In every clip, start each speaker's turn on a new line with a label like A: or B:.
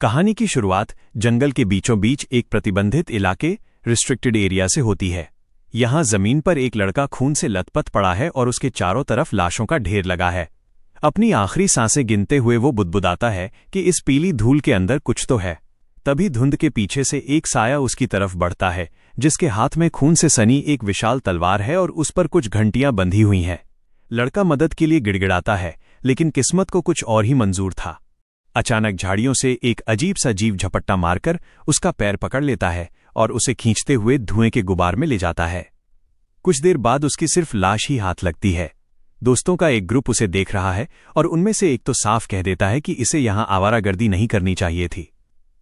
A: कहानी की शुरुआत जंगल के बीचों बीच एक प्रतिबंधित इलाके रिस्ट्रिक्टेड एरिया से होती है। यहाँ जमीन पर एक लड़का खून से लथपथ पड़ा है और उसके चारों तरफ लाशों का ढेर लगा है। अपनी आखिरी सांसें गिनते हुए वो बुदबुदाता है कि इस पीली धूल के अंदर कुछ तो है। तभी धुंध के पीछे से एक साया उसकी तरफ बढ़ता है, जिसके हाथ में खून से सनी एक विशाल तलवार है और उस पर कुछ घंटियां बंधी हुई हैं। लड़का मदद के लिए गिड़गिड़ाता है, लेकिन किस्मत को कुछ और ही मंजूर था। अचानक झाड़ियों से एक अजीब सा जीव झपट्टा मारकर उसका पैर पकड़ लेता है और उसे खींचते हुए धुएं के गुबार में ले जाता है। कुछ देर बाद उसकी सिर्फ लाश ही हाथ लगती है। दोस्तों का एक ग्रुप उसे देख रहा है और उनमें से एक तो साफ कह देता है कि इसे यहां आवारागर्दी नहीं करनी चाहिए थी।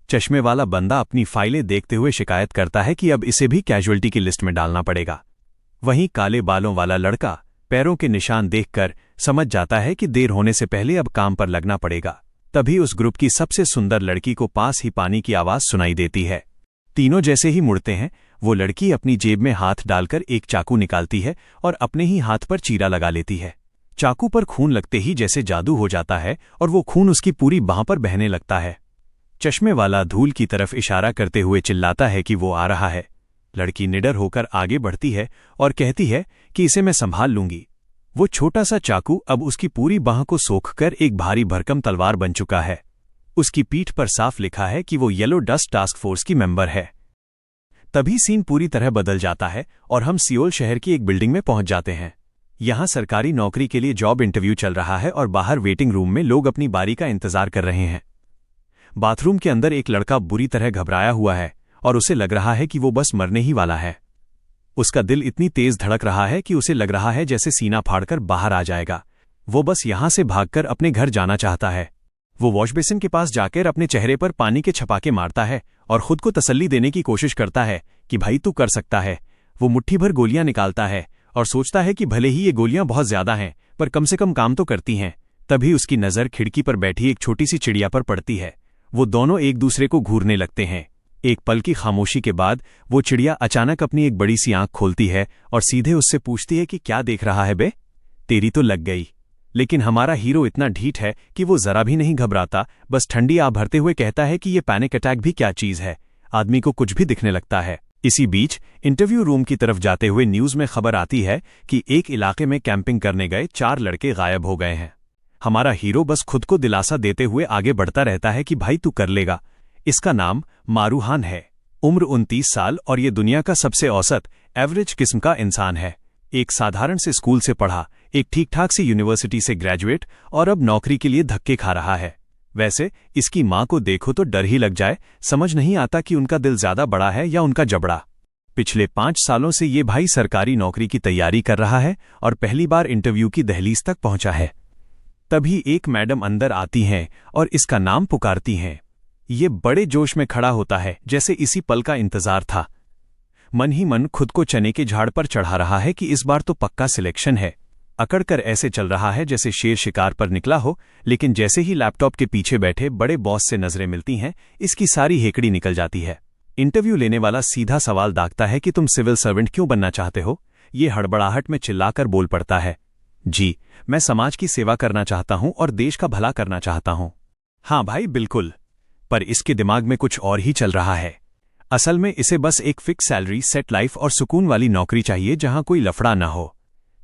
A: चश्मे वाला बंदा अपनी फाइलें देखते हुए शिकायत करता है कि अब इसे भी कैजुअल्टी की लिस्ट में डालना पड़ेगा। वहीं काले बालों वाला लड़का पैरों के निशान देखकर समझ जाता है कि देर होने से पहले अब काम पर लगना पड़ेगा। तभी उस ग्रुप की सबसे सुंदर लड़की को पास ही पानी की आवाज सुनाई देती है। तीनों जैसे ही मुड़ते हैं, वो लड़की अपनी जेब में हाथ डालकर एक चाकू निकालती है और अपने ही हाथ पर चीरा लगा लेती है। चाकू पर खून लगते ही जैसे जादू हो जाता है और वो खून उसकी पूरी बांह पर बहने लगता है। चश्मे वाला धूल की तरफ इशारा करते हुए चिल्लाता है कि वो आ रहा है। लड़की निडर होकर आगे बढ़ती है और कहती है कि इसे मैं संभाल लूंगी। वो छोटा सा चाकू अब उसकी पूरी बांह को सोखकर एक भारी भरकम तलवार बन चुका है। उसकी पीठ पर साफ लिखा है कि वो येलो डस्ट टास्क फोर्स की मेंबर है। तभी सीन पूरी तरह बदल जाता है और हम सियोल शहर की एक बिल्डिंग में पहुंच जाते हैं। यहां सरकारी नौकरी के लिए जॉब इंटरव्यू चल रहा है और बाहर वेटिंग रूम में लोग अपनी बारी का इंतजार कर रहे हैं। बाथरूम के अंदर एक लड़का बुरी तरह घबराया हुआ है और उसे लग रहा है कि वो बस मरने ही वाला है। उसका दिल इतनी तेज धड़क रहा है कि उसे लग रहा है जैसे सीना फाड़कर बाहर आ जाएगा। वो बस यहां से भागकर अपने घर जाना चाहता है। वो वॉश बेसिन के पास जाकर अपने चेहरे पर पानी के छपाके मारता है और खुद को तसल्ली देने की कोशिश करता है कि भाई तू कर सकता है। वो मुट्ठी भर गोलियां निकालता है और सोचता है कि भले ही ये गोलियां बहुत ज्यादा हैं, पर कम से कम काम तो करती हैं। तभी उसकी नजर खिड़की पर बैठी एक छोटी सी चिड़िया पर पड़ती है। वो दोनों एक दूसरे को घूरने लगते हैं। एक पल की खामोशी के बाद वो चिड़िया अचानक अपनी एक बड़ी सी आंख खोलती है और सीधे उससे पूछती है कि क्या देख रहा है बे? तेरी तो लग गई। लेकिन हमारा हीरो इतना ढीठ है कि वो जरा भी नहीं घबराता, बस ठंडी आह भरते हुए कहता है कि ये पैनिक अटैक भी क्या चीज है, आदमी को कुछ भी दिखने लगता है। इसी बीच इंटरव्यू रूम की तरफ जाते हुए न्यूज में खबर आती है कि एक इलाके में कैंपिंग करने गए 4 लड़के गायब हो गए हैं। हमारा हीरो बस खुद को दिलासा देते हुए आगे बढ़ता रहता है कि भाई तू कर लेगा। इसका नाम मारूहान है। उम्र 29 साल और ये दुनिया का सबसे औसत एवरेज किस्म का इंसान है। एक साधारण से स्कूल से पढ़ा, एक ठीक ठाक सी यूनिवर्सिटी से ग्रेजुएट और अब नौकरी के लिए धक्के खा रहा है। वैसे इसकी माँ को देखो तो डर ही लग जाए, समझ नहीं आता कि उनका दिल ज्यादा बड़ा है या उनका जबड़ा। पिछले 5 सालों से ये भाई सरकारी नौकरी की तैयारी कर रहा है और पहली बार इंटरव्यू की दहलीज तक पहुंचा है। तभी एक मैडम अंदर आती हैं और इसका नाम पुकारती हैं। ये बड़े जोश में खड़ा होता है, जैसे इसी पल का इंतजार था। मन ही मन खुद को चने के झाड़ पर चढ़ा रहा है कि इस बार तो पक्का सिलेक्शन है। अकड़कर ऐसे चल रहा है जैसे शेर शिकार पर निकला हो, लेकिन जैसे ही लैपटॉप के पीछे बैठे बड़े बॉस से नजरें मिलती हैं, इसकी सारी हेकड़ी निकल जाती है। इंटरव्यू लेने वाला सीधा सवाल दागता है कि तुम सिविल सर्वेंट क्यों बनना चाहते हो? ये हड़बड़ाहट में चिल्लाकर बोल पड़ता है, जी मैं समाज की सेवा करना चाहता हूं और देश का भला करना चाहता हूं। हाँ भाई बिल्कुल। पर इसके दिमाग में कुछ और ही चल रहा है। असल में इसे बस एक फिक्स सैलरी, सेट लाइफ और सुकून वाली नौकरी चाहिए जहां कोई लफड़ा ना हो।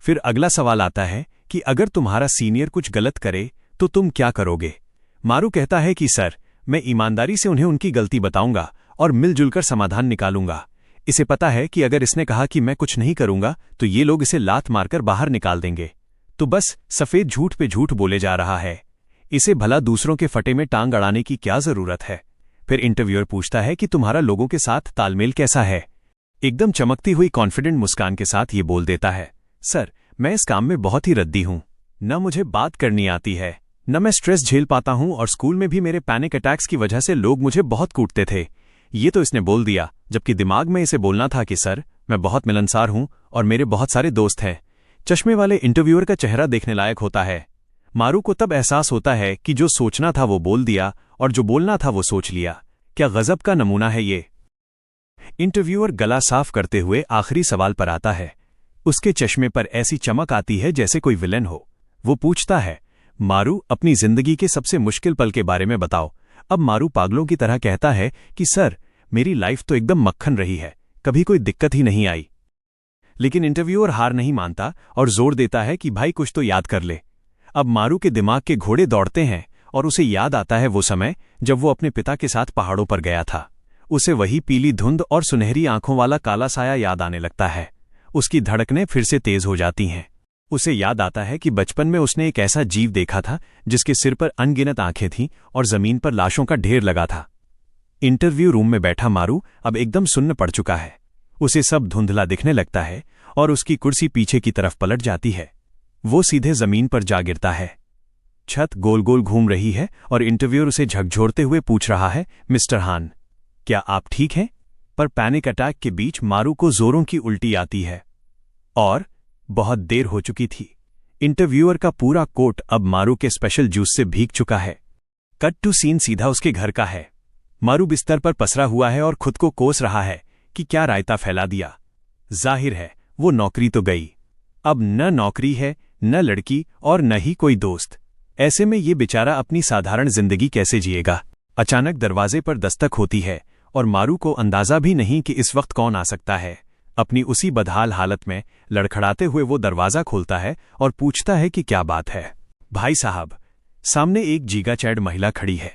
A: फिर अगला सवाल आता है कि अगर तुम्हारा सीनियर कुछ गलत करे तो तुम क्या करोगे? मारू कहता है कि सर, मैं ईमानदारी से उन्हें उनकी गलती बताऊंगा और मिलजुल कर समाधान निकालूंगा। इसे पता है कि अगर इसने कहा कि मैं कुछ नहीं करूंगा तो ये लोग इसे लात मारकर बाहर निकाल देंगे, तो बस सफेद झूठ पे झूठ बोले जा रहा है। इसे भला दूसरों के फटे में टांग अड़ाने की क्या जरूरत है? फिर इंटरव्यूअर पूछता है कि तुम्हारा लोगों के साथ तालमेल कैसा है? एकदम चमकती हुई कॉन्फिडेंट मुस्कान के साथ ये बोल देता है, सर मैं इस काम में बहुत ही रद्दी हूं। न मुझे बात करनी आती है, न मैं स्ट्रेस झेल पाता हूं और स्कूल में भी मेरे पैनिक अटैक्स की वजह से लोग मुझे बहुत कूटते थे। ये तो इसने बोल दिया, जबकि दिमाग में इसे बोलना था कि सर मैं बहुत मिलनसार हूं और मेरे बहुत सारे दोस्त हैं। चश्मे वाले इंटरव्यूअर का चेहरा देखने लायक होता है। मारू को तब एहसास होता है कि जो सोचना था वो बोल दिया और जो बोलना था वो सोच लिया। क्या गजब का नमूना है ये। इंटरव्यूअर गला साफ करते हुए आखिरी सवाल पर आता है। उसके चश्मे पर ऐसी चमक आती है जैसे कोई विलेन हो। वो पूछता है, मारू अपनी जिंदगी के सबसे मुश्किल पल के बारे में बताओ। अब मारू पागलों की तरह कहता है कि सर, मेरी लाइफ तो एकदम मक्खन रही है, कभी कोई दिक्कत ही नहीं आई। लेकिन इंटरव्यूअर हार नहीं मानता और जोर देता है कि भाई कुछ तो याद कर ले। अब मारू के दिमाग के घोड़े दौड़ते हैं और उसे याद आता है वो समय जब वो अपने पिता के साथ पहाड़ों पर गया था। उसे वही पीली धुंध और सुनहरी आंखों वाला काला साया याद आने लगता है। उसकी धड़कनें फिर से तेज हो जाती हैं। उसे याद आता है कि बचपन में उसने एक ऐसा जीव देखा था जिसके सिर पर अनगिनत आंखें थीं और जमीन पर लाशों का ढेर लगा था। इंटरव्यू रूम में बैठा मारू अब एकदम सुन्न पड़ चुका है। उसे सब धुंधला दिखने लगता है और उसकी कुर्सी पीछे की तरफ पलट जाती है। वो सीधे जमीन पर जा गिरता है। छत गोल गोल घूम रही है और इंटरव्यूअर उसे झकझोरते हुए पूछ रहा है, मिस्टर हान, क्या आप ठीक हैं? पर पैनिक अटैक के बीच मारू को जोरों की उल्टी आती है और बहुत देर हो चुकी थी। इंटरव्यूअर का पूरा कोट अब मारू के स्पेशल जूस से भीग चुका है। कट टू सीन सीधा उसके घर का है। मारू बिस्तर पर पसरा हुआ है और खुद को कोस रहा है कि क्या रायता फैला दिया। जाहिर है वो नौकरी तो गई। अब न नौकरी है, न लड़की और न ही कोई दोस्त। ऐसे में ये बेचारा अपनी साधारण जिंदगी कैसे जिएगा? अचानक दरवाजे पर दस्तक होती है और मारू को अंदाजा भी नहीं कि इस वक्त कौन आ सकता है। अपनी उसी बदहाल हालत में लड़खड़ाते हुए वो दरवाजा खोलता है और पूछता है कि क्या बात है। भाई साहब, सामने एक जीगाचैड महिला खड़ी है।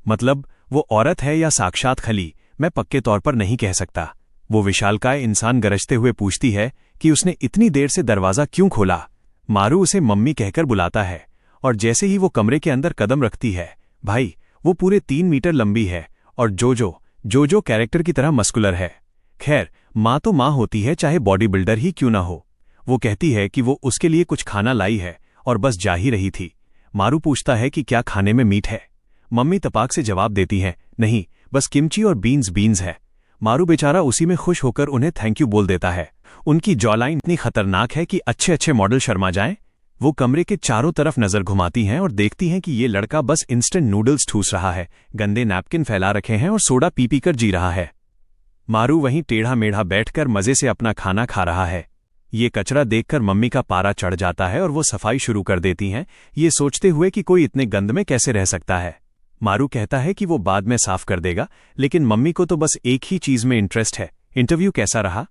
A: मतलब वो औरत है या साक्षात खली, मैं पक्के तौर पर नहीं कह सकता। वो विशालकाय इंसान गरजते हुए पूछती है कि उसने इतनी देर से दरवाजा क्यों खोला। मारू उसे मम्मी कहकर बुलाता है और जैसे ही वो कमरे के अंदर कदम रखती है, भाई वो पूरे 3 मीटर लंबी है और जोजो कैरेक्टर की तरह मस्कुलर है। खैर, माँ तो माँ होती है, चाहे बॉडी बिल्डर ही क्यों ना हो। वो कहती है कि वो उसके लिए कुछ खाना लाई है और बस जा ही रही थी। मारू पूछता है कि क्या खाने में मीट है। मम्मी तपाक से जवाब देती हैं, नहीं, बस किमची और बीन्स है। मारू बेचारा उसी में खुश होकर उन्हें थैंक यू बोल देता है। उनकी जॉलाइन इतनी खतरनाक है कि अच्छे मॉडल शर्मा जाएं। वो कमरे के चारों तरफ नजर घुमाती हैं और देखती हैं कि ये लड़का बस इंस्टेंट नूडल्स ठूस रहा है, गंदे नैपकिन फैला रखे हैं और सोडा पी कर जी रहा है। मारू वहीं टेढ़ा मेढ़ा बैठकर मजे से अपना खाना खा रहा है। ये कचरा देखकर मम्मी का पारा चढ़ जाता है और वो सफाई शुरू कर देती हैं, ये सोचते हुए कि कोई इतने गंद में कैसे रह सकता है। मारू कहता है कि वो बाद में साफ कर देगा, लेकिन मम्मी को तो बस एक ही चीज में इंटरेस्ट है, इंटरव्यू कैसा रहा।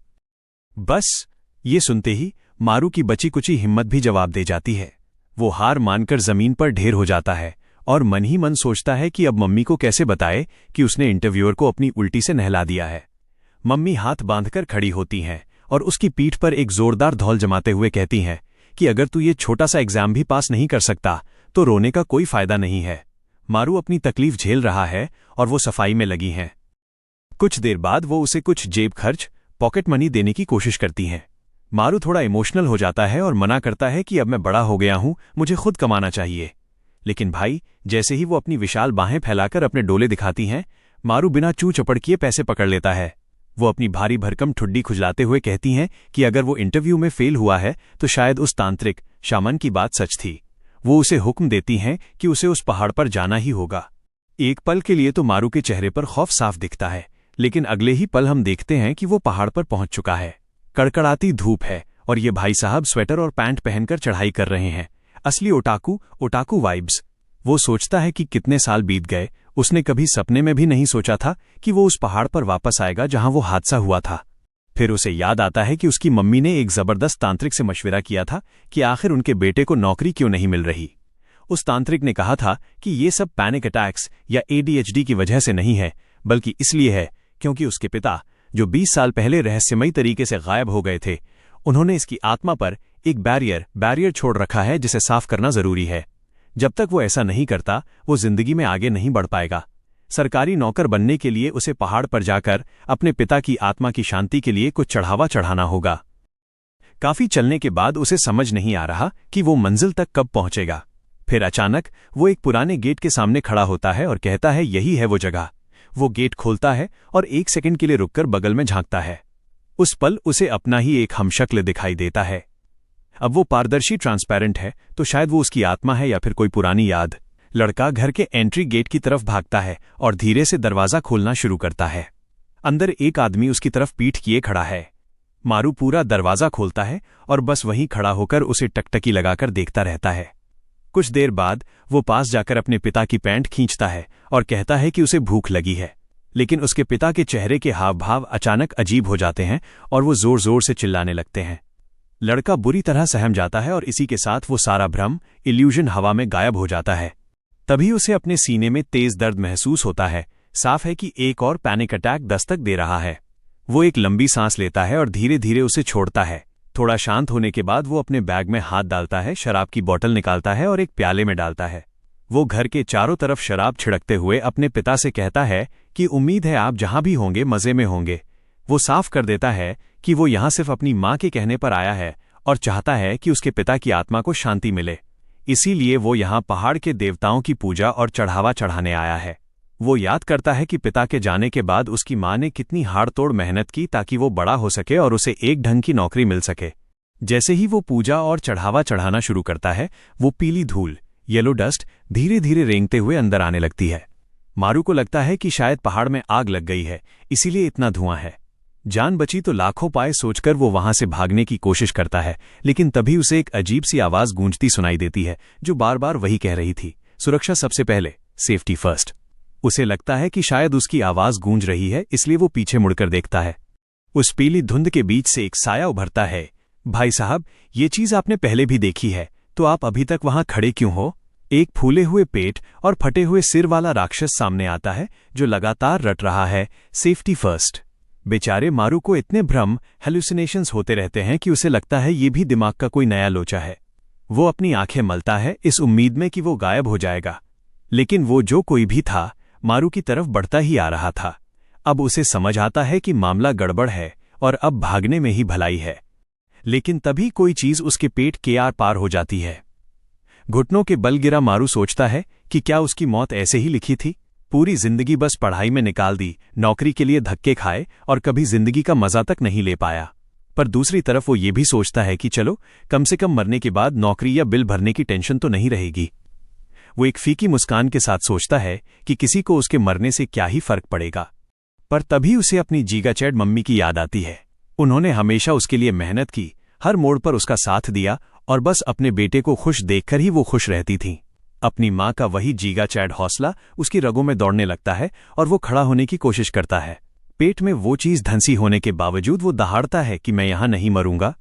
A: बस ये सुनते ही मारू की बची कुची हिम्मत भी जवाब दे जाती है। वो हार मानकर जमीन पर ढेर हो जाता है और मन ही मन सोचता है कि अब मम्मी को कैसे बताए कि उसने इंटरव्यूअर को अपनी उल्टी से नहला दिया है। मम्मी हाथ बांधकर खड़ी होती हैं और उसकी पीठ पर एक जोरदार धौल जमाते हुए कहती हैं कि अगर तू ये छोटा सा एग्जाम भी पास नहीं कर सकता तो रोने का कोई फायदा नहीं है। मारू अपनी तकलीफ झेल रहा है और वो सफाई में लगी हैं। कुछ देर बाद वो उसे कुछ जेब खर्च, पॉकेट मनी देने की कोशिश करती हैं। मारू थोड़ा इमोशनल हो जाता है और मना करता है कि अब मैं बड़ा हो गया हूं, मुझे खुद कमाना चाहिए। लेकिन भाई, जैसे ही वो अपनी विशाल बाहें फैलाकर अपने डोले दिखाती हैं, मारू बिना चू चपड़ किए पैसे पकड़ लेता है। वो अपनी भारी भरकम ठुड्डी खुजलाते हुए कहती हैं कि अगर वो इंटरव्यू में फेल हुआ है तो शायद उस तांत्रिक शामन की बात सच थी। वो उसे हुक्म देती हैं कि उसे उस पहाड़ पर जाना ही होगा। एक पल के लिए तो मारू के चेहरे पर खौफ साफ दिखता है, लेकिन अगले ही पल हम देखते हैं कि वो पहाड़ पर पहुंच चुका है। कड़कड़ाती धूप है और ये भाई साहब स्वेटर और पैंट पहनकर चढ़ाई कर रहे हैं। असली ओटाकू वाइब्स। वो सोचता है कि कितने साल बीत गए, उसने कभी सपने में भी नहीं सोचा था कि वो उस पहाड़ पर वापस आएगा जहां वो हादसा हुआ था। फिर उसे याद आता है कि उसकी मम्मी ने एक जबरदस्त तांत्रिक से मशविरा किया था कि आखिर उनके बेटे को नौकरी क्यों नहीं मिल रही। उस तांत्रिक ने कहा था कि ये सब पैनिक अटैक्स या ADHD की वजह से नहीं है, बल्कि इसलिए है क्योंकि उसके पिता, जो 20 साल पहले रहस्यमयी तरीके से गायब हो गए थे, उन्होंने इसकी आत्मा पर एक बैरियर छोड़ रखा है जिसे साफ करना जरूरी है। जब तक वो ऐसा नहीं करता, वो जिंदगी में आगे नहीं बढ़ पाएगा। सरकारी नौकर बनने के लिए उसे पहाड़ पर जाकर अपने पिता की आत्मा की शांति के लिए कुछ चढ़ावा चढ़ाना होगा। काफी चलने के बाद उसे समझ नहीं आ रहा कि वो मंजिल तक कब पहुंचेगा। फिर अचानक वो एक पुराने गेट के सामने खड़ा होता है और कहता है, यही है वो जगह। वो गेट खोलता है और 1 सेकंड के लिए रुककर बगल में झांकता है। उस पल उसे अपना ही एक हमशक्ल दिखाई देता है। अब वो पारदर्शी ट्रांसपेरेंट है, तो शायद वो उसकी आत्मा है या फिर कोई पुरानी याद। लड़का घर के एंट्री गेट की तरफ भागता है और धीरे से दरवाजा खोलना शुरू करता है। अंदर एक आदमी उसकी तरफ पीठ किए खड़ा है। मारू पूरा दरवाजा खोलता है और बस वहीं खड़ा होकर उसे टकटकी लगाकर देखता रहता है। कुछ देर बाद वो पास जाकर अपने पिता की पैंट खींचता है और कहता है कि उसे भूख लगी है, लेकिन उसके पिता के चेहरे के हाव भाव अचानक अजीब हो जाते हैं और वो जोर जोर से चिल्लाने लगते हैं। लड़का बुरी तरह सहम जाता है और इसी के साथ वो सारा भ्रम, इल्यूजन हवा में गायब हो जाता है। तभी उसे अपने सीने में तेज दर्द महसूस होता है। साफ है कि एक और पैनिक अटैक दस्तक दे रहा है। वो एक लंबी सांस लेता है और धीरे धीरे उसे छोड़ता है। थोड़ा शांत होने के बाद वो अपने बैग में हाथ डालता है, शराब की बोतल निकालता है और एक प्याले में डालता है। वो घर के चारों तरफ शराब छिड़कते हुए अपने पिता से कहता है कि उम्मीद है आप जहां भी होंगे मजे में होंगे। वो साफ कर देता है कि वो यहां सिर्फ अपनी मां के कहने पर आया है और चाहता है कि उसके पिता की आत्मा को शांति मिले, इसीलिए वो यहां पहाड़ के देवताओं की पूजा और चढ़ावा चढ़ाने आया है। वो याद करता है कि पिता के जाने के बाद उसकी मां ने कितनी हाड़तोड़ मेहनत की ताकि वो बड़ा हो सके और उसे एक ढंग की नौकरी मिल सके। जैसे ही वो पूजा और चढ़ावा चढ़ाना शुरू करता है, वो पीली धूल, येलो डस्ट धीरे धीरे रेंगते हुए अंदर आने लगती है। मारू को लगता है कि शायद पहाड़ में आग लग गई है, इसीलिए इतना धुआं है। जान बची तो लाखों पाए सोचकर वो वहां से भागने की कोशिश करता है, लेकिन तभी उसे एक अजीब सी आवाज गूंजती सुनाई देती है जो बार बार वही कह रही थी, सुरक्षा सबसे पहले, सेफ्टी फर्स्ट। उसे लगता है कि शायद उसकी आवाज गूंज रही है, इसलिए वो पीछे मुड़कर देखता है। उस पीली धुंध के बीच से एक साया उभरता है। भाई साहब, ये चीज आपने पहले भी देखी है, तो आप अभी तक वहां खड़े क्यों हो? एक फूले हुए पेट और फटे हुए सिर वाला राक्षस सामने आता है जो लगातार रट रहा है, सेफ्टी फर्स्ट। बेचारे मारू को इतने भ्रम, हेलुसिनेशंस होते रहते हैं कि उसे लगता है ये भी दिमाग का कोई नया लोचा है। वो अपनी आंखें मलता है इस उम्मीद में कि वो गायब हो जाएगा, लेकिन वो जो कोई भी था मारू की तरफ बढ़ता ही आ रहा था। अब उसे समझ आता है कि मामला गड़बड़ है और अब भागने में ही भलाई है। लेकिन तभी कोई चीज उसके पेट के आर पार हो जाती है। घुटनों के बल गिरा मारू सोचता है कि क्या उसकी मौत ऐसे ही लिखी थी? पूरी जिंदगी बस पढ़ाई में निकाल दी, नौकरी के लिए धक्के खाए और कभी जिंदगी का मजा तक नहीं ले पाया। पर दूसरी तरफ वो ये भी सोचता है कि चलो, कम से कम मरने के बाद नौकरी या बिल भरने की टेंशन तो नहीं रहेगी। वो एक फीकी मुस्कान के साथ सोचता है कि किसी को उसके मरने से क्या ही फर्क पड़ेगा। पर तभी उसे अपनी जीगाचैड मम्मी की याद आती है। उन्होंने हमेशा उसके लिए मेहनत की, हर मोड़ पर उसका साथ दिया और बस अपने बेटे को खुश देखकर ही वो खुश रहती थीं। अपनी मां का वही जीगाचैड हौसला उसकी रगों में दौड़ने लगता है और वो खड़ा होने की कोशिश करता है। पेट में वो चीज धंसी होने के बावजूद वो दहाड़ता है कि मैं यहां नहीं मरूंगा।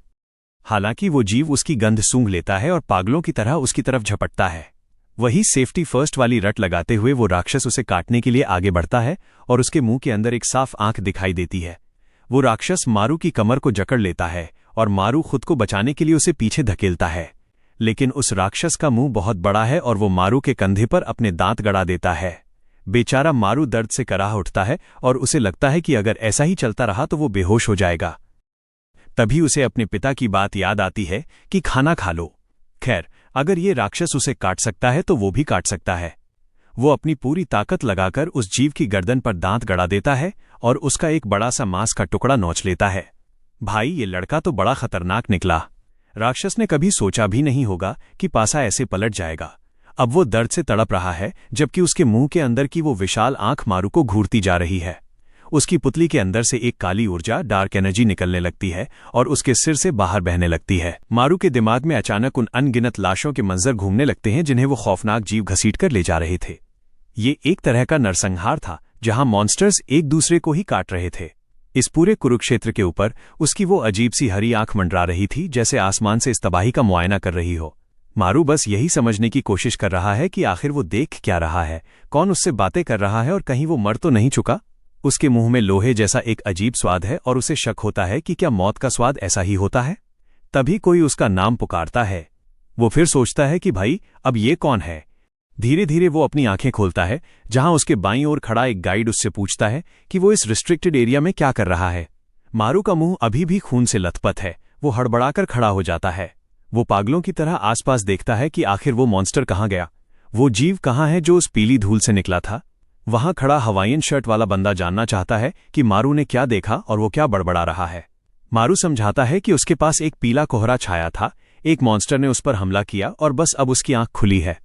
A: हालांकि वो जीव उसकी गंध सूंघ लेता है और पागलों की तरह उसकी तरफ झपटता है। वही सेफ्टी फर्स्ट वाली रट लगाते हुए वो राक्षस उसे काटने के लिए आगे बढ़ता है और उसके मुंह के अंदर एक साफ आंख दिखाई देती है। वो राक्षस मारू की कमर को जकड़ लेता है और मारू खुद को बचाने के लिए उसे पीछे धकेलता है, लेकिन उस राक्षस का मुंह बहुत बड़ा है और वो मारू के कंधे पर अपने दांत गड़ा देता है। बेचारा मारू दर्द से कराह उठता है और उसे लगता है कि अगर ऐसा ही चलता रहा तो वो बेहोश हो जाएगा। तभी उसे अपने पिता की बात याद आती है कि खाना खा लो। खैर, अगर ये राक्षस उसे काट सकता है तो वो भी काट सकता है। वो अपनी पूरी ताकत लगाकर उस जीव की गर्दन पर दांत गड़ा देता है और उसका एक बड़ा सा मांस का टुकड़ा नोच लेता है। भाई, ये लड़का तो बड़ा खतरनाक निकला। राक्षस ने कभी सोचा भी नहीं होगा कि पासा ऐसे पलट जाएगा। अब वो दर्द से तड़प रहा है जबकि उसके मुंह के अंदर की वो विशाल आंख मारू को घूरती जा रही है। उसकी पुतली के अंदर से एक काली ऊर्जा, डार्क एनर्जी निकलने लगती है और उसके सिर से बाहर बहने लगती है। मारू के दिमाग में अचानक उन अनगिनत लाशों के मंजर घूमने लगते हैं जिन्हें वो खौफनाक जीव घसीट कर ले जा रहे थे। ये एक तरह का नरसंहार था जहां मॉन्स्टर्स एक दूसरे को ही काट रहे थे। इस पूरे कुरुक्षेत्र के ऊपर उसकी वो अजीब सी हरी आंख मंडरा रही थी, जैसे आसमान से इस तबाही का मुआयना कर रही हो। मारू बस यही समझने की कोशिश कर रहा है कि आखिर वो देख क्या रहा है, कौन उससे बातें कर रहा है और कहीं वो मर तो नहीं चुका। उसके मुंह में लोहे जैसा एक अजीब स्वाद है और उसे शक होता है कि क्या मौत का स्वाद ऐसा ही होता है। तभी कोई उसका नाम पुकारता है। वो फिर सोचता है कि भाई, अब ये कौन है। धीरे धीरे वो अपनी आंखें खोलता है, जहां उसके बाईं ओर खड़ा एक गाइड उससे पूछता है कि वो इस रिस्ट्रिक्टेड एरिया में क्या कर रहा है। मारू का मुंह अभी भी खून से लथपथ है। वो हड़बड़ाकर खड़ा हो जाता है। वो पागलों की तरह आसपास देखता है कि आखिर वो मॉन्स्टर कहाँ गया, वो जीव कहाँ है जो उस पीली धूल से निकला था। वहां खड़ा हवाईयन शर्ट वाला बंदा जानना चाहता है कि मारू ने क्या देखा और वो क्या बड़बड़ा रहा है। मारू समझाता है कि उसके पास एक पीला कोहरा छाया था, एक मॉन्स्टर ने उस पर हमला किया और बस अब उसकी आंख खुली है।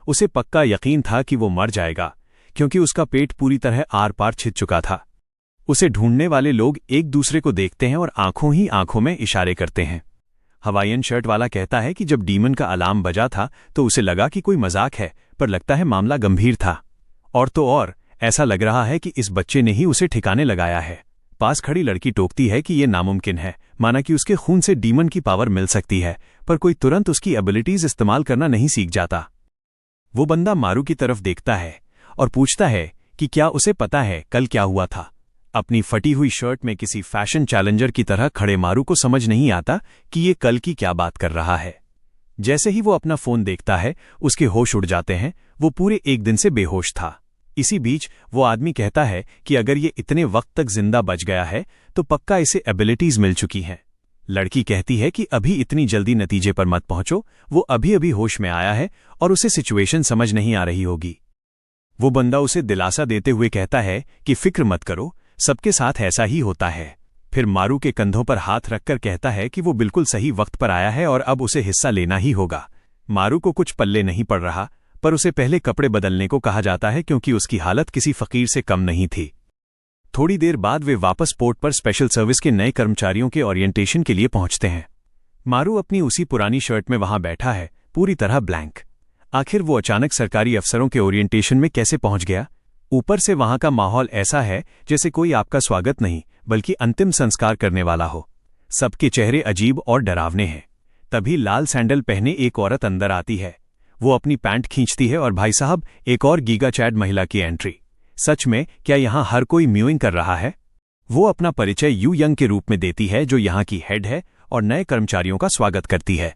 A: उसे पक्का यकीन था कि वो मर जाएगा, क्योंकि उसका पेट पूरी तरह आर पार छिद चुका था। उसे ढूंढने वाले लोग एक दूसरे को देखते हैं और आंखों ही आंखों में इशारे करते हैं। हवाईयन शर्ट वाला कहता है कि जब डीमन का अलार्म बजा था तो उसे लगा कि कोई मजाक है, पर लगता है मामला गंभीर था। और तो और ऐसा लग रहा है कि इस बच्चे ने ही उसे ठिकाने लगाया है। पास खड़ी लड़की टोकती है कि यह नामुमकिन है, माना कि उसके खून से डीमन की पावर मिल सकती है, पर कोई तुरंत उसकी एबिलिटीज इस्तेमाल करना नहीं सीख जाता। वो बंदा मारू की तरफ देखता है और पूछता है कि क्या उसे पता है कल क्या हुआ था। अपनी फटी हुई शर्ट में किसी फैशन चैलेंजर की तरह खड़े मारू को समझ नहीं आता कि ये कल की क्या बात कर रहा है। जैसे ही वो अपना फोन देखता है उसके होश उड़ जाते हैं। वो पूरे एक दिन से बेहोश था। इसी बीच वो आदमी कहता है कि अगर ये इतने वक्त तक जिंदा बच गया है तो पक्का इसे एबिलिटीज मिल चुकी हैं। लड़की कहती है कि अभी इतनी जल्दी नतीजे पर मत पहुंचो, वो अभी अभी होश में आया है और उसे सिचुएशन समझ नहीं आ रही होगी। वो बंदा उसे दिलासा देते हुए कहता है कि फिक्र मत करो, सबके साथ ऐसा ही होता है। फिर मारू के कंधों पर हाथ रखकर कहता है कि वो बिल्कुल सही वक्त पर आया है और अब उसे हिस्सा लेना ही होगा। मारू को कुछ पल्ले नहीं पड़ रहा, पर उसे पहले कपड़े बदलने को कहा जाता है क्योंकि उसकी हालत किसी फकीर से कम नहीं थी। थोड़ी देर बाद वे वापस पोर्ट पर स्पेशल सर्विस के नए कर्मचारियों के ओरिएंटेशन के लिए पहुंचते हैं। मारू अपनी उसी पुरानी शर्ट में वहां बैठा है, पूरी तरह ब्लैंक। आखिर वो अचानक सरकारी अफसरों के ओरिएंटेशन में कैसे पहुंच गया? ऊपर से वहां का माहौल ऐसा है जैसे कोई आपका स्वागत नहीं बल्कि अंतिम संस्कार करने वाला हो। सबके चेहरे अजीब और डरावने हैं। तभी लाल सैंडल पहने एक औरत अंदर आती है। वो अपनी पैंट खींचती है और भाई साहब, एक और गीगा चैड महिला की एंट्री। सच में क्या यहां हर कोई म्यूइंग कर रहा है? वो अपना परिचय यू यंग के रूप में देती है जो यहां की हेड है और नए कर्मचारियों का स्वागत करती है।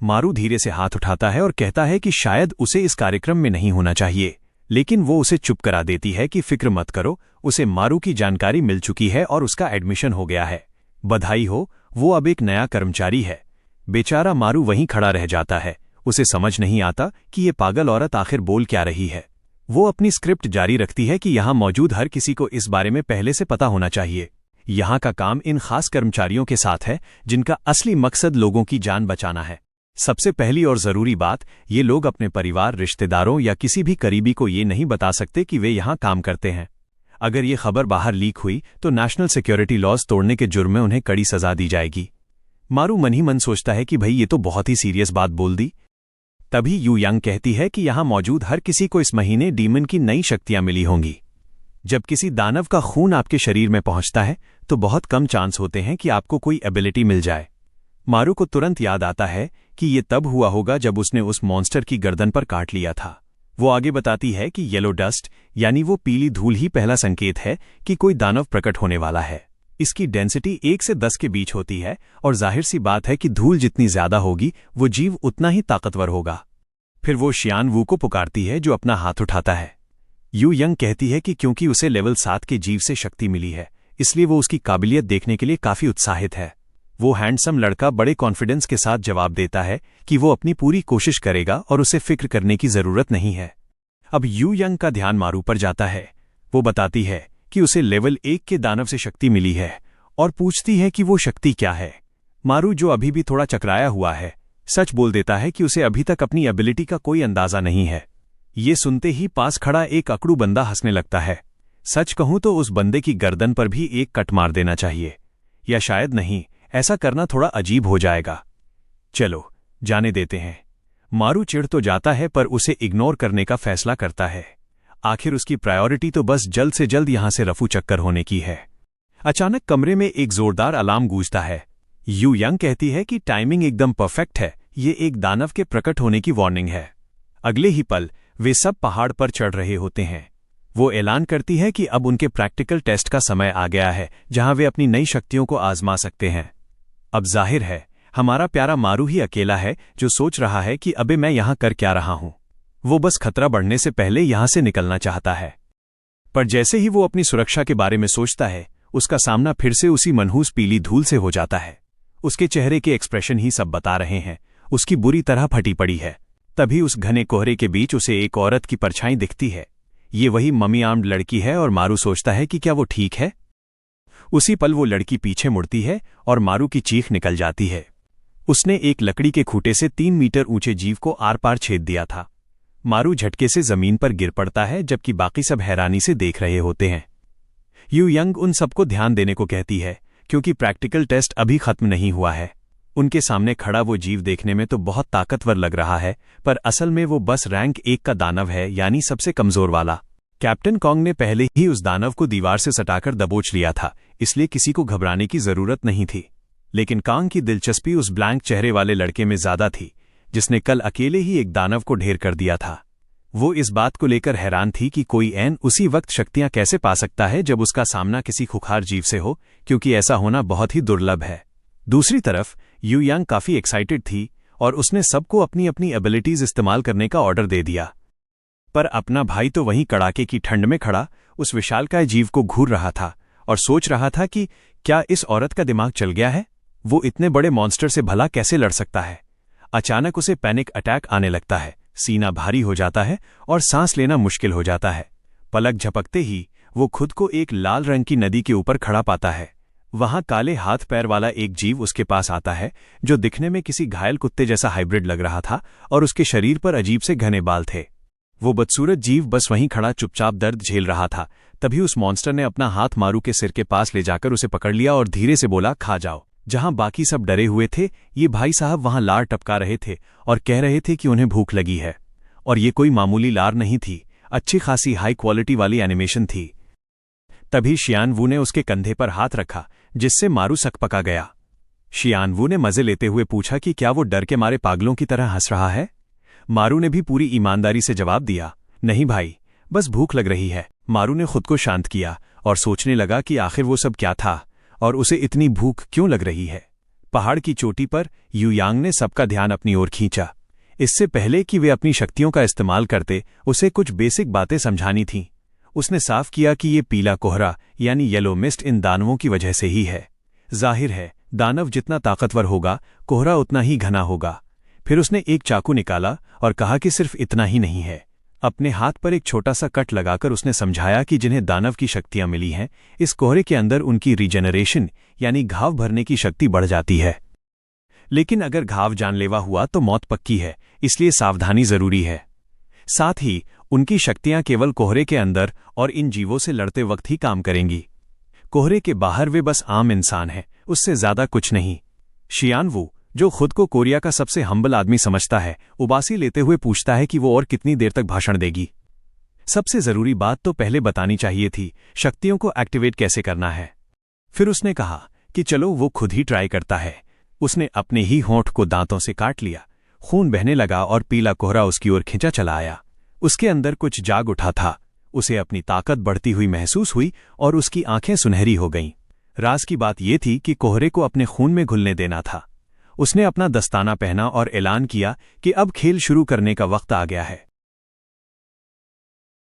A: मारू धीरे से हाथ उठाता है और कहता है कि शायद उसे इस कार्यक्रम में नहीं होना चाहिए, लेकिन वो उसे चुप करा देती है कि फिक्र मत करो, उसे मारू की जानकारी मिल चुकी है और उसका एडमिशन हो गया है। बधाई हो, वो अब एक नया कर्मचारी है। बेचारा मारू वहीं खड़ा रह जाता है। उसे समझ नहीं आता कि ये पागल औरत आखिर बोल क्या रही है। वो अपनी स्क्रिप्ट जारी रखती है कि यहां मौजूद हर किसी को इस बारे में पहले से पता होना चाहिए। यहां का काम इन खास कर्मचारियों के साथ है जिनका असली मकसद लोगों की जान बचाना है। सबसे पहली और जरूरी बात, ये लोग अपने परिवार, रिश्तेदारों या किसी भी करीबी को ये नहीं बता सकते कि वे यहां काम करते हैं। अगर ये खबर बाहर लीक हुई तो नेशनल सिक्योरिटी लॉज तोड़ने के जुर्म में उन्हें कड़ी सजा दी जाएगी। मारू मन ही मन सोचता है कि भाई ये तो बहुत ही सीरियस बात बोल दी। तभी यू यंग कहती है कि यहां मौजूद हर किसी को इस महीने डीमन की नई शक्तियां मिली होंगी। जब किसी दानव का खून आपके शरीर में पहुंचता है तो बहुत कम चांस होते हैं कि आपको कोई एबिलिटी मिल जाए। मारू को तुरंत याद आता है कि ये तब हुआ होगा जब उसने उस मॉन्स्टर की गर्दन पर काट लिया था। वो आगे बताती है कि येलो डस्ट यानी वो पीली धूल ही पहला संकेत है कि कोई दानव प्रकट होने वाला है। इसकी डेंसिटी 1 से 10 के बीच होती है और जाहिर सी बात है कि धूल जितनी ज्यादा होगी वो जीव उतना ही ताकतवर होगा। फिर वो शियान वू को पुकारती है जो अपना हाथ उठाता है। यू यंग कहती है कि क्योंकि उसे लेवल 7 के जीव से शक्ति मिली है इसलिए वो उसकी काबिलियत देखने के लिए काफी उत्साहित है। वो हैंडसम लड़का बड़े कॉन्फिडेंस के साथ जवाब देता है कि वो अपनी पूरी कोशिश करेगा और उसे फिक्र करने की जरूरत नहीं है। अब यू यंग का ध्यान मारू पर जाता है। वो बताती है कि उसे लेवल 1 के दानव से शक्ति मिली है और पूछती है कि वो शक्ति क्या है। मारू, जो अभी भी थोड़ा चकराया हुआ है, सच बोल देता है कि उसे अभी तक अपनी एबिलिटी का कोई अंदाजा नहीं है। ये सुनते ही पास खड़ा एक अकड़ू बंदा हंसने लगता है। सच कहूं तो उस बंदे की गर्दन पर भी एक कट मार देना चाहिए, या शायद नहीं, ऐसा करना थोड़ा अजीब हो जाएगा। चलो जाने देते हैं। मारू चिढ़ तो जाता है पर उसे इग्नोर करने का फैसला करता है। आखिर उसकी प्रायोरिटी तो बस जल्द से जल्द यहां से रफू चक्कर होने की है। अचानक कमरे में एक जोरदार अलार्म गूंजता है। यू यंग कहती है कि टाइमिंग एकदम परफेक्ट है, ये एक दानव के प्रकट होने की वार्निंग है। अगले ही पल वे सब पहाड़ पर चढ़ रहे होते हैं। वो ऐलान करती है कि अब उनके प्रैक्टिकल टेस्ट का समय आ गया है जहां वे अपनी नई शक्तियों को आजमा सकते हैं। अब जाहिर है हमारा प्यारा मारू ही अकेला है जो सोच रहा है कि अबे मैं यहां कर क्या रहा हूं। वो बस खतरा बढ़ने से पहले यहां से निकलना चाहता है। पर जैसे ही वो अपनी सुरक्षा के बारे में सोचता है उसका सामना फिर से उसी मनहूस पीली धूल से हो जाता है। उसके चेहरे के एक्सप्रेशन ही सब बता रहे हैं, उसकी बुरी तरह फटी पड़ी है। तभी उस घने कोहरे के बीच उसे एक औरत की परछाई दिखती है। ये वही ममी आर्म्ड लड़की है और मारू सोचता है कि क्या वो ठीक है। उसी पल वो लड़की पीछे मुड़ती है और मारू की चीख निकल जाती है। उसने एक लकड़ी के खूंटे से 3 मीटर ऊंचे जीव को आर पार छेद दिया था। मारू झटके से जमीन पर गिर पड़ता है जबकि बाकी सब हैरानी से देख रहे होते हैं। यू यंग उन सबको ध्यान देने को कहती है क्योंकि प्रैक्टिकल टेस्ट अभी खत्म नहीं हुआ है। उनके सामने खड़ा वो जीव देखने में तो बहुत ताकतवर लग रहा है, पर असल में वो बस रैंक 1 का दानव है, यानी सबसे कमजोर वाला। कैप्टन कॉन्ग ने पहले ही उस दानव को दीवार से सटाकर दबोच लिया था, इसलिए किसी को घबराने की जरूरत नहीं थी। लेकिन कॉन्ग की दिलचस्पी उस ब्लैंक चेहरे वाले लड़के में ज्यादा थी, जिसने कल अकेले ही एक दानव को ढेर कर दिया था। वो इस बात को लेकर हैरान थी कि कोई ऐन उसी वक्त शक्तियां कैसे पा सकता है जब उसका सामना किसी खुखार जीव से हो, क्योंकि ऐसा होना बहुत ही दुर्लभ है। दूसरी तरफ यू यांग काफी एक्साइटेड थी और उसने सबको अपनी अपनी एबिलिटीज इस्तेमाल करने का ऑर्डर दे दिया। पर अपना भाई तो वहीं कड़ाके की ठंड में खड़ा उस विशालकाय जीव को घूर रहा था और सोच रहा था कि क्या इस औरत का दिमाग चल गया है, वो इतने बड़े मॉन्स्टर से भला कैसे लड़ सकता है। अचानक उसे पैनिक अटैक आने लगता है, सीना भारी हो जाता है और सांस लेना मुश्किल हो जाता है। पलक झपकते ही वो खुद को एक लाल रंग की नदी के ऊपर खड़ा पाता है। वहां काले हाथ पैर वाला एक जीव उसके पास आता है, जो दिखने में किसी घायल कुत्ते जैसा हाइब्रिड लग रहा था और उसके शरीर पर अजीब से घने बाल थे। वो बदसूरत जीव बस वहीं खड़ा चुपचाप दर्द झेल रहा था। तभी उस मॉन्स्टर ने अपना हाथ मारू के सिर के पास ले जाकर उसे पकड़ लिया और धीरे से बोला, खा जाओ। जहां बाकी सब डरे हुए थे, ये भाई साहब वहां लार टपका रहे थे और कह रहे थे कि उन्हें भूख लगी है। और ये कोई मामूली लार नहीं थी, अच्छी खासी हाई क्वालिटी वाली एनिमेशन थी। तभी शियानवू ने उसके कंधे पर हाथ रखा, जिससे मारू सकपका गया। शियानवू ने मजे लेते हुए पूछा कि क्या वो डर के मारे पागलों की तरह हंस रहा है। मारू ने भी पूरी ईमानदारी से जवाब दिया, नहीं भाई, बस भूख लग रही है। मारू ने खुद को शांत किया और सोचने लगा कि आखिर वो सब क्या था और उसे इतनी भूख क्यों लग रही है। पहाड़ की चोटी पर यू यांग ने सबका ध्यान अपनी ओर खींचा। इससे पहले कि वे अपनी शक्तियों का इस्तेमाल करते, उसे कुछ बेसिक बातें समझानी थीं। उसने साफ किया कि ये पीला कोहरा यानी येलो मिस्ट इन दानवों की वजह से ही है। जाहिर है, दानव जितना ताकतवर होगा, कोहरा उतना ही घना होगा। फिर उसने एक चाकू निकाला और कहा कि सिर्फ इतना ही नहीं है। अपने हाथ पर एक छोटा सा कट लगाकर उसने समझाया कि जिन्हें दानव की शक्तियां मिली हैं, इस कोहरे के अंदर उनकी रीजेनरेशन यानी घाव भरने की शक्ति बढ़ जाती है। लेकिन अगर घाव जानलेवा हुआ तो मौत पक्की है, इसलिए सावधानी जरूरी है। साथ ही उनकी शक्तियां केवल कोहरे के अंदर और इन जीवों से लड़ते वक्त ही काम करेंगी। कोहरे के बाहर वे बस आम इंसान हैं, उससे ज्यादा कुछ नहीं। शियानवू, जो खुद को कोरिया का सबसे हम्बल आदमी समझता है, उबासी लेते हुए पूछता है कि वो और कितनी देर तक भाषण देगी। सबसे जरूरी बात तो पहले बतानी चाहिए थी, शक्तियों को एक्टिवेट कैसे करना है। फिर उसने कहा कि चलो वो खुद ही ट्राई करता है। उसने अपने ही होंठ को दांतों से काट लिया, खून बहने लगा और पीला कोहरा उसकी ओर खिंचा चला आया। उसके अंदर कुछ जाग उठा था, उसे अपनी ताकत बढ़ती हुई महसूस हुई और उसकी आंखें सुनहरी हो गईं। राज की बात यह थी कि कोहरे को अपने खून में घुलने देना था। उसने अपना दस्ताना पहना और ऐलान किया कि अब खेल शुरू करने का वक्त आ गया है।